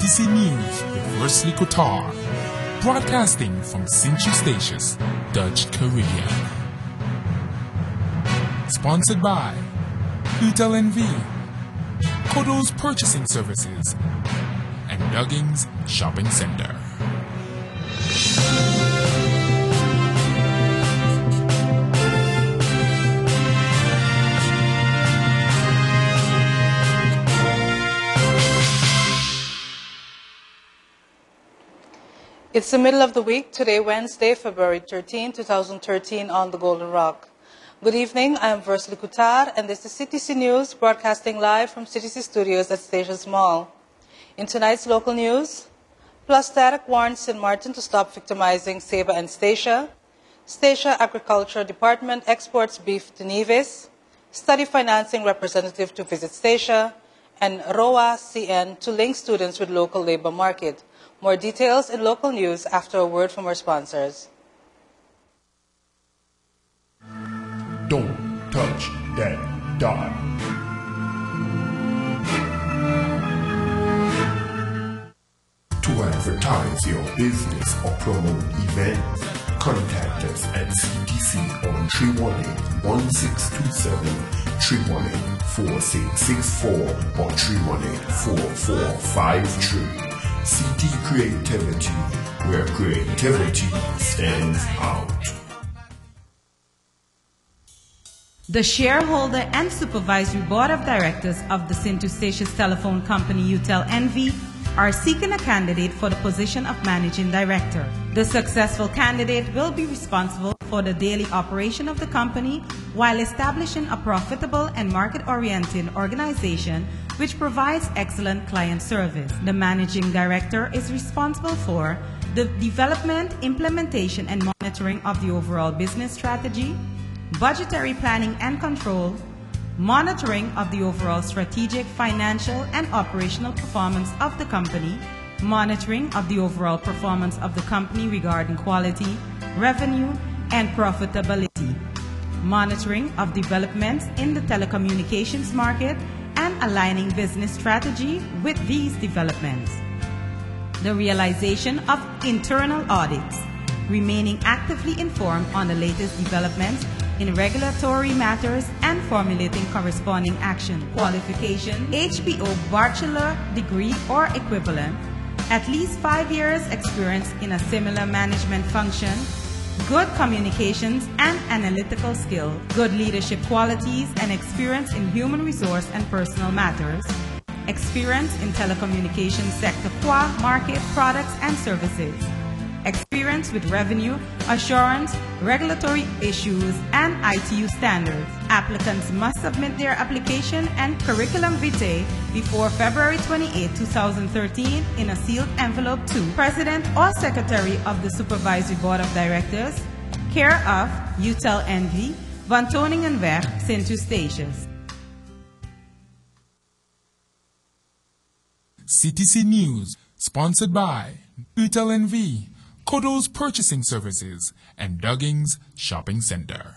CTC News with Wesley Kotar, broadcasting from Sint-Eustatius, Dutch Caribbean. Sponsored by Utel NV, Kodo's Purchasing Services, and Duggins Shopping Center. It's the middle of the week, today Wednesday, February 13, 2013 on the Golden Rock. Good evening, I am Wesley Kotar and this is CTC News broadcasting live from CTC Studios at Stations Mall. In tonight's local news, Plastatic warns St. Martin to stop victimizing Saba and Statia. Statia Agriculture Department exports beef to Nevis. Study financing representative to visit Statia. And ROA CN to link students with local labor market. More details in local news after a word from our sponsors. Don't touch that dot. To advertise your business or promote events, contact us at CTC on 318-1627, 318-4664, or 318-4453. CT Creativity, where creativity stands out. The shareholder and supervisory board of directors of the Sint-Eustatius telephone company Utel NV are seeking a candidate for the position of managing director. The successful candidate will be responsible for the daily operation of the company while establishing a profitable and market-oriented organization which provides excellent client service. The managing director is responsible for the development, implementation, and monitoring of the overall business strategy, budgetary planning and control, monitoring of the overall strategic, financial, and operational performance of the company, monitoring of the overall performance of the company regarding quality, revenue, and profitability, monitoring of developments in the telecommunications market, and aligning business strategy with these developments. The realization of internal audits, remaining actively informed on the latest developments in regulatory matters and formulating corresponding action. Qualification: HBO bachelor degree or equivalent, at least 5 years experience in a similar management function, good communications and analytical skill, good leadership qualities and experience in human resource and personal matters, experience in telecommunications sector market, products and services, experience with revenue, assurance, regulatory issues, and ITU standards. Applicants must submit their application and curriculum vitae before February 28, 2013 in a sealed envelope to President or Secretary of the Supervisory Board of Directors, care of Utel NV, Van Toningenweg, Sint-Eustatius. CTC News, sponsored by Utel NV, Kodo's Purchasing Services, and Duggins Shopping Center.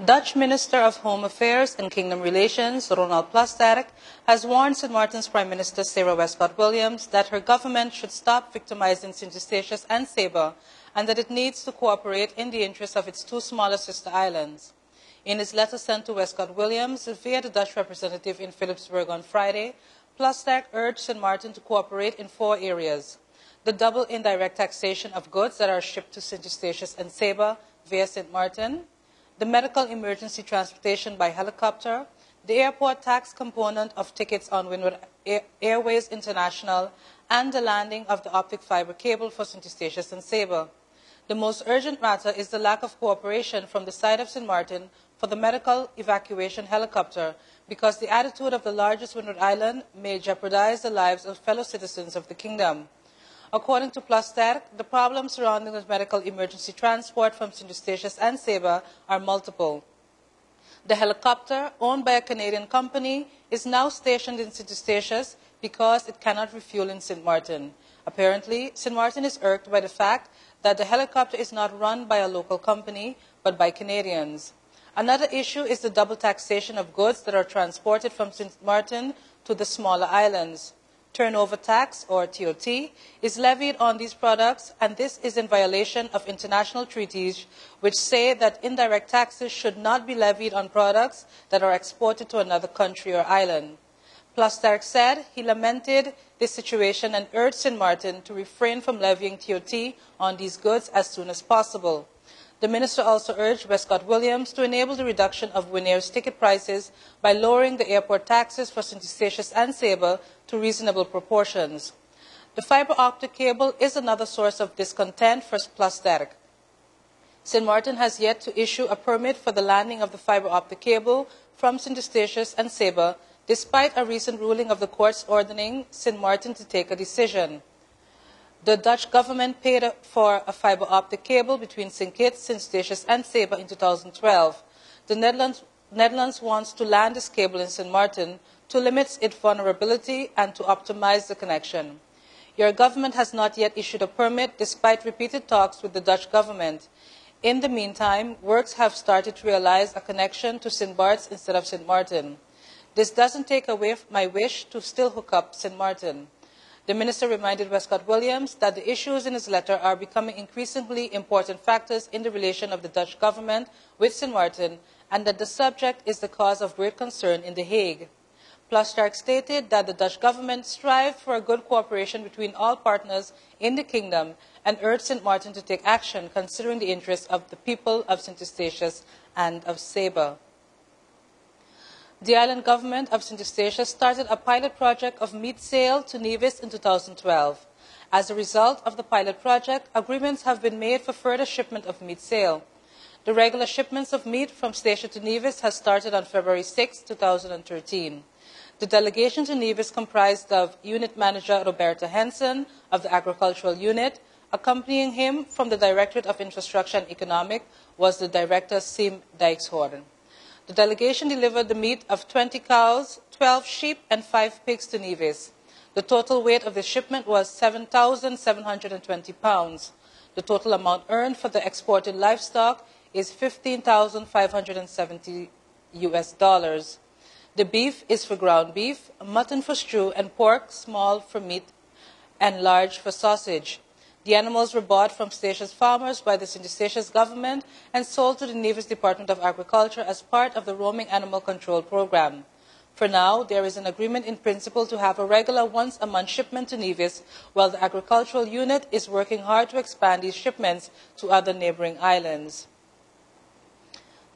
Dutch Minister of Home Affairs and Kingdom Relations, Ronald Plasterk, has warned St. Martin's Prime Minister Sarah Westcott-Williams that her government should stop victimizing Sint-Eustatius and Saba and that it needs to cooperate in the interest of its two smaller sister islands. In his letter sent to Westcott-Williams via the Dutch representative in Philipsburg on Friday, Plasterk urged St. Martin to cooperate in 4 areas: the double indirect taxation of goods that are shipped to Sint-Eustatius and Saba via St. Martin, the medical emergency transportation by helicopter, the airport tax component of tickets on Windward Airways International, and the landing of the optic fiber cable for Sint-Eustatius and Saba. The most urgent matter is the lack of cooperation from the side of St. Martin for the medical evacuation helicopter, because the attitude of the largest Windward Island may jeopardize the lives of fellow citizens of the kingdom. According to Plasterk, the problems surrounding the medical emergency transport from Sint-Eustatius and Saba are multiple. The helicopter, owned by a Canadian company, is now stationed in Sint-Eustatius because it cannot refuel in St. Martin. Apparently, St. Martin is irked by the fact that the helicopter is not run by a local company, but by Canadians. Another issue is the double taxation of goods that are transported from St. Martin to the smaller islands. Turnover tax, or TOT, is levied on these products, and this is in violation of international treaties which say that indirect taxes should not be levied on products that are exported to another country or island. Plasterk said he lamented this situation and urged St. Martin to refrain from levying TOT on these goods as soon as possible. The minister also urged Westcott Williams to enable the reduction of Winair's ticket prices by lowering the airport taxes for St. Eustatius and Saba to reasonable proportions. The fiber optic cable is another source of discontent for Plasterk. St. Martin has yet to issue a permit for the landing of the fiber optic cable from St. Eustatius and Saba, despite a recent ruling of the courts ordering St. Martin to take a decision. The Dutch government paid for a fiber optic cable between St. Kitts, St. Eustatius and Saba in 2012. The Netherlands wants to land this cable in St. Martin to limit its vulnerability and to optimize the connection. Your government has not yet issued a permit despite repeated talks with the Dutch government. In the meantime, works have started to realize a connection to St. Bart's instead of St. Martin. This doesn't take away my wish to still hook up St. Martin. The minister reminded Westcott Williams that the issues in his letter are becoming increasingly important factors in the relation of the Dutch government with St. Martin, and that the subject is the cause of great concern in The Hague. Plasterk stated that the Dutch government strived for a good cooperation between all partners in the kingdom and urged St. Martin to take action considering the interests of the people of St. Eustatius and of Saba. The island government of St. Eustatius started a pilot project of meat sale to Nevis in 2012. As a result of the pilot project, agreements have been made for further shipment of meat sale. The regular shipments of meat from Station to Nevis has started on February 6, 2013. The delegation to Nevis comprised of Unit Manager Roberta Henson of the Agricultural Unit. Accompanying him from the Directorate of Infrastructure and Economic was the Director Sim Dijkshorn. The delegation delivered the meat of 20 cows, 12 sheep, and 5 pigs to Nevis. The total weight of the shipment was 7,720 pounds. The total amount earned for the exported livestock is $15,570 US. The beef is for ground beef, mutton for stew, and pork, small for meat and large for sausage. The animals were bought from Statius farmers by the St. Eustatius government and sold to the Nevis Department of Agriculture as part of the roaming animal control program. For now, there is an agreement in principle to have a regular once-a-month shipment to Nevis, while the Agricultural Unit is working hard to expand these shipments to other neighboring islands.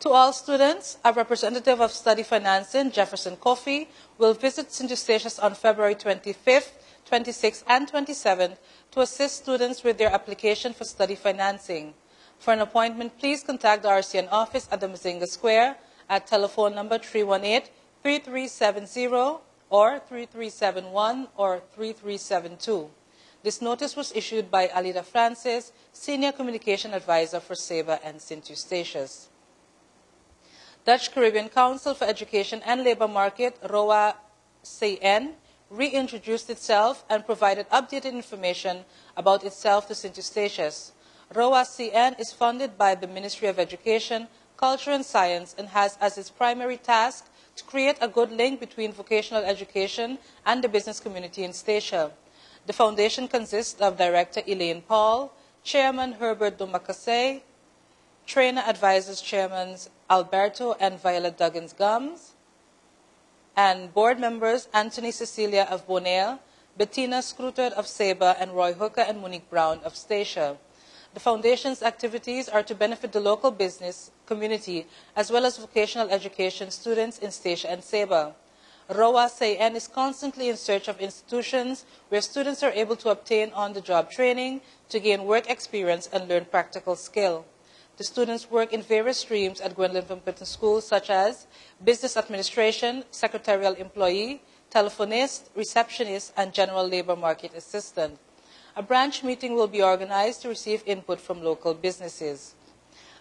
To all students, a representative of Study Financing, Jefferson Coffey, will visit St. Eustatius on February 25th, 26th, and 27th to assist students with their application for study financing. For an appointment, please contact the RCN office at the Mazinga Square at telephone number 318-3370 or 3371 or 3372. This notice was issued by Alida Francis, Senior Communication Advisor for Saba and St. Eustatius. Dutch Caribbean Council for Education and Labor Market, ROA-CN, reintroduced itself and provided updated information about itself to St. Eustatius. ROA-CN is funded by the Ministry of Education, Culture and Science and has as its primary task to create a good link between vocational education and the business community in Statia. The foundation consists of Director Elaine Paul, Chairman Herbert Dumakase, Trainer Advisors Chairmans Alberto and Violet Duggins-Gums, and board members Anthony Cecilia of Bonaire, Bettina Scruter of Saba, and Roy Hooker and Monique Brown of Statia. The Foundation's activities are to benefit the local business community as well as vocational education students in Statia and Saba. ROA-CN is constantly in search of institutions where students are able to obtain on-the-job training to gain work experience and learn practical skill. The students work in various streams at Gwendolyn Van Putten School, such as business administration, secretarial employee, telephonist, receptionist, and general labor market assistant. A branch meeting will be organized to receive input from local businesses.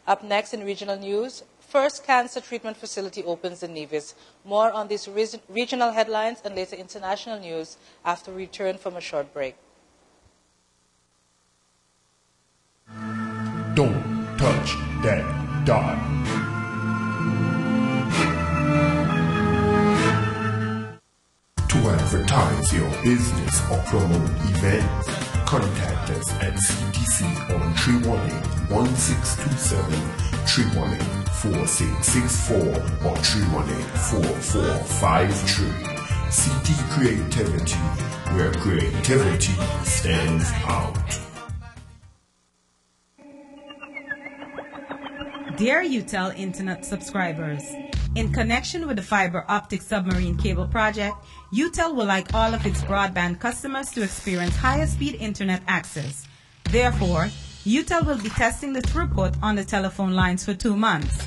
Up next in regional news, first cancer treatment facility opens in Nevis. More on these regional headlines and later international news after we return from a short break. Don't touch that dot. advertise your business or promote events, contact us at CTC on 318-1627, 318-4664 or 318-4453. CT Creativity, where creativity stands out. Dear UTEL Internet subscribers, in connection with the fiber optic submarine cable project, UTEL would like all of its broadband customers to experience higher speed internet access. Therefore, UTEL will be testing the throughput on the telephone lines for 2 months.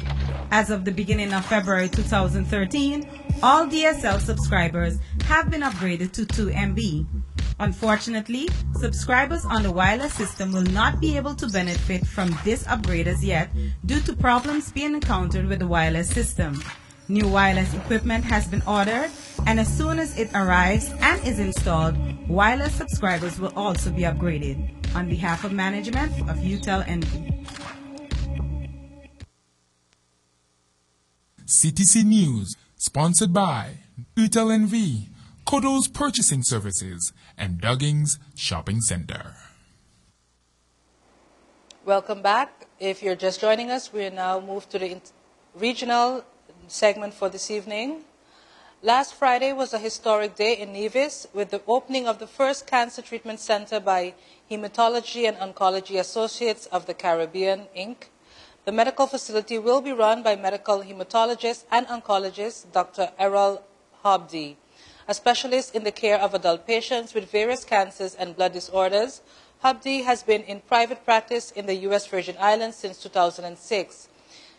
As of the beginning of February 2013, all DSL subscribers have been upgraded to 2 MB. Unfortunately, subscribers on the wireless system will not be able to benefit from this upgrade as yet due to problems being encountered with the wireless system. New wireless equipment has been ordered, and as soon as it arrives and is installed, wireless subscribers will also be upgraded. On behalf of management of UTEL NV. CTC News, sponsored by UTEL NV, Kodo's Purchasing Services, and Duggins Shopping Center. Welcome back. If you're just joining us, we now move to the regional segment for this evening. Last Friday was a historic day in Nevis with the opening of the first cancer treatment center by Hematology and Oncology Associates of the Caribbean, Inc. The medical facility will be run by medical hematologist and oncologist Dr. Errol Hobdy. A specialist in the care of adult patients with various cancers and blood disorders, Hobdy has been in private practice in the U.S. Virgin Islands since 2006.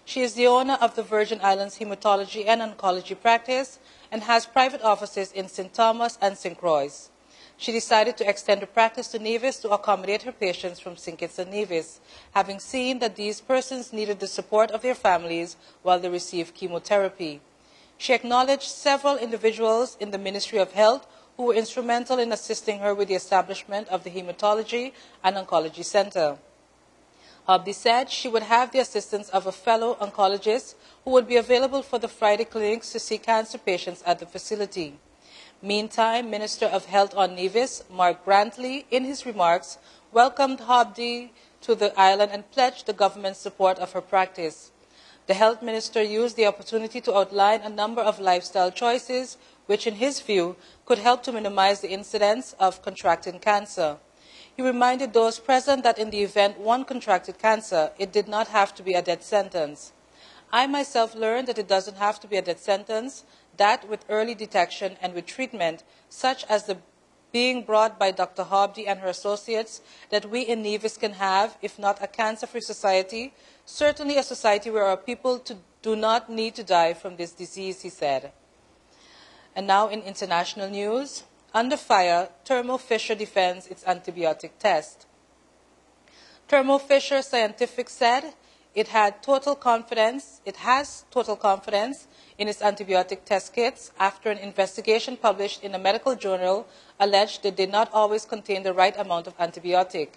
She is the owner of the Virgin Islands Hematology and Oncology Practice and has private offices in St. Thomas and St. Croix. She decided to extend her practice to Nevis to accommodate her patients from St. Kitts and Nevis, having seen that these persons needed the support of their families while they received chemotherapy. She acknowledged several individuals in the Ministry of Health who were instrumental in assisting her with the establishment of the Hematology and Oncology Center. Hobdy said she would have the assistance of a fellow oncologist who would be available for the Friday clinics to see cancer patients at the facility. Meantime, Minister of Health on Nevis, Mark Brantley, in his remarks, welcomed Hobdy to the island and pledged the government's support of her practice. The health minister used the opportunity to outline a number of lifestyle choices which, in his view, could help to minimize the incidence of contracting cancer. He reminded those present that in the event one contracted cancer, it did not have to be a death sentence. I myself learned that it doesn't have to be a death sentence, that with early detection and with treatment, such as the being brought by Dr. Hobdy and her associates, that we in Nevis can have, if not a cancer-free society, certainly a society where our people do not need to die from this disease, he said. And now in international news, under fire, Thermo Fisher defends its antibiotic test. Thermo Fisher Scientific said it has total confidence in its antibiotic test kits after an investigation published in a medical journal alleged they did not always contain the right amount of antibiotic.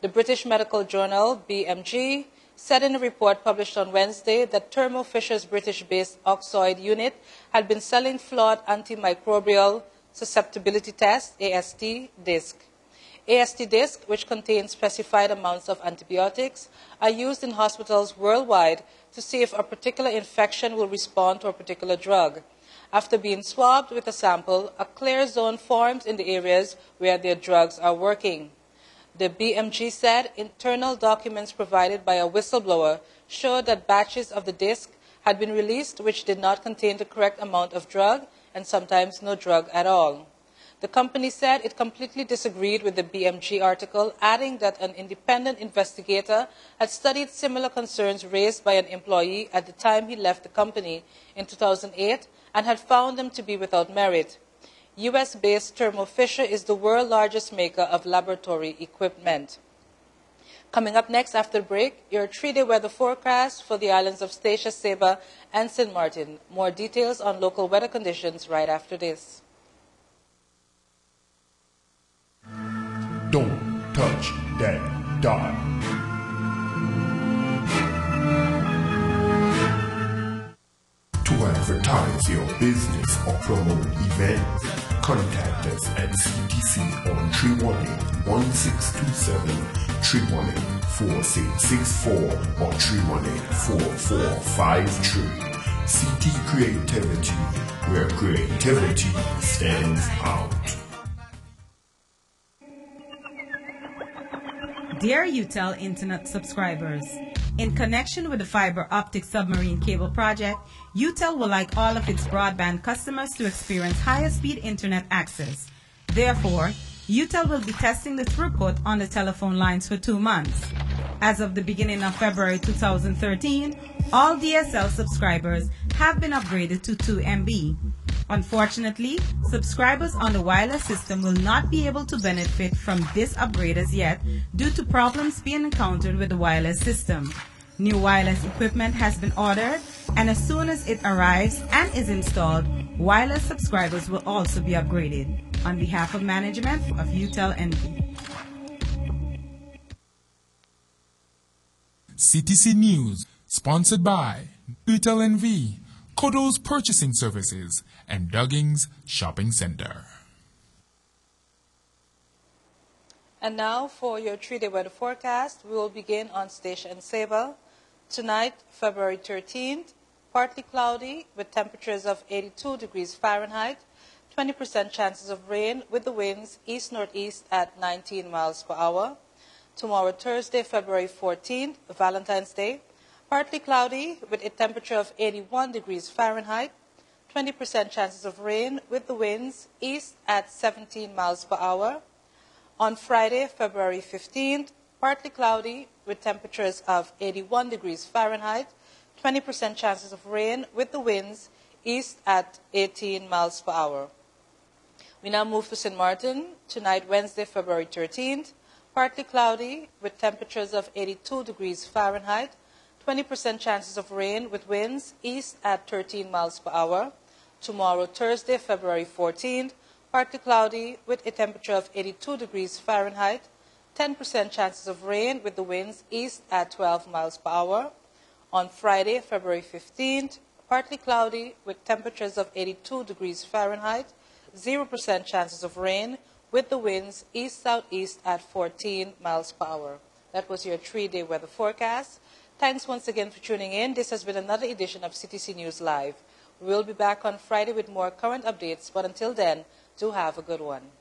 The British medical journal, BMG, said in a report published on Wednesday that Thermo Fisher's British-based Oxoid unit had been selling flawed antimicrobial susceptibility test, AST, disc. AST discs, which contain specified amounts of antibiotics, are used in hospitals worldwide to see if a particular infection will respond to a particular drug. After being swabbed with a sample, a clear zone forms in the areas where their drugs are working. The BMG said internal documents provided by a whistleblower showed that batches of the disc had been released which did not contain the correct amount of drug and sometimes no drug at all. The company said it completely disagreed with the BMG article, adding that an independent investigator had studied similar concerns raised by an employee at the time he left the company in 2008 and had found them to be without merit. US-based Thermo Fisher is the world's largest maker of laboratory equipment. Coming up next after the break, your 3-day weather forecast for the islands of Statia, Saba, and St. Martin. More details on local weather conditions right after this. Don't touch that dial. To advertise your business or promote events, Contact us at CTC on 318-1627, 318-4664 or 318-4453. CT Creativity, where creativity stands out. Dear UTEL Internet subscribers, in connection with the fiber optic submarine cable project, UTEL would like all of its broadband customers to experience higher speed internet access. Therefore, UTEL will be testing the throughput on the telephone lines for 2 months. As of the beginning of February 2013, all DSL subscribers have been upgraded to 2 MB. Unfortunately, subscribers on the wireless system will not be able to benefit from this upgrade as yet due to problems being encountered with the wireless system. New wireless equipment has been ordered, and as soon as it arrives and is installed, wireless subscribers will also be upgraded. On behalf of management of UTEL NV. CTC News, sponsored by UTEL NV, Kodo's Purchasing Services, and Dugging's Shopping Center. And now for your 3-day weather forecast, we will begin on Station Sable. Tonight, February 13th, partly cloudy with temperatures of 82 degrees Fahrenheit, 20% chances of rain with the winds east-northeast at 19 miles per hour. Tomorrow, Thursday, February 14th, Valentine's Day, partly cloudy with a temperature of 81 degrees Fahrenheit, 20% chances of rain with the winds east at 17 miles per hour. On Friday, February 15th, partly cloudy with temperatures of 81 degrees Fahrenheit, 20% chances of rain with the winds east at 18 miles per hour. We now move to St. Martin. Tonight, Wednesday, February 13th, partly cloudy with temperatures of 82 degrees Fahrenheit, 20% chances of rain with winds east at 13 miles per hour. Tomorrow, Thursday, February 14th, partly cloudy with a temperature of 82 degrees Fahrenheit, 10% chances of rain with the winds east at 12 miles per hour. On Friday, February 15th, partly cloudy with temperatures of 82 degrees Fahrenheit, 0% chances of rain with the winds east-southeast at 14 miles per hour. That was your 3-day weather forecast. Thanks once again for tuning in. This has been another edition of CTC News Live. We will be back on Friday with more current updates, but until then, do have a good one.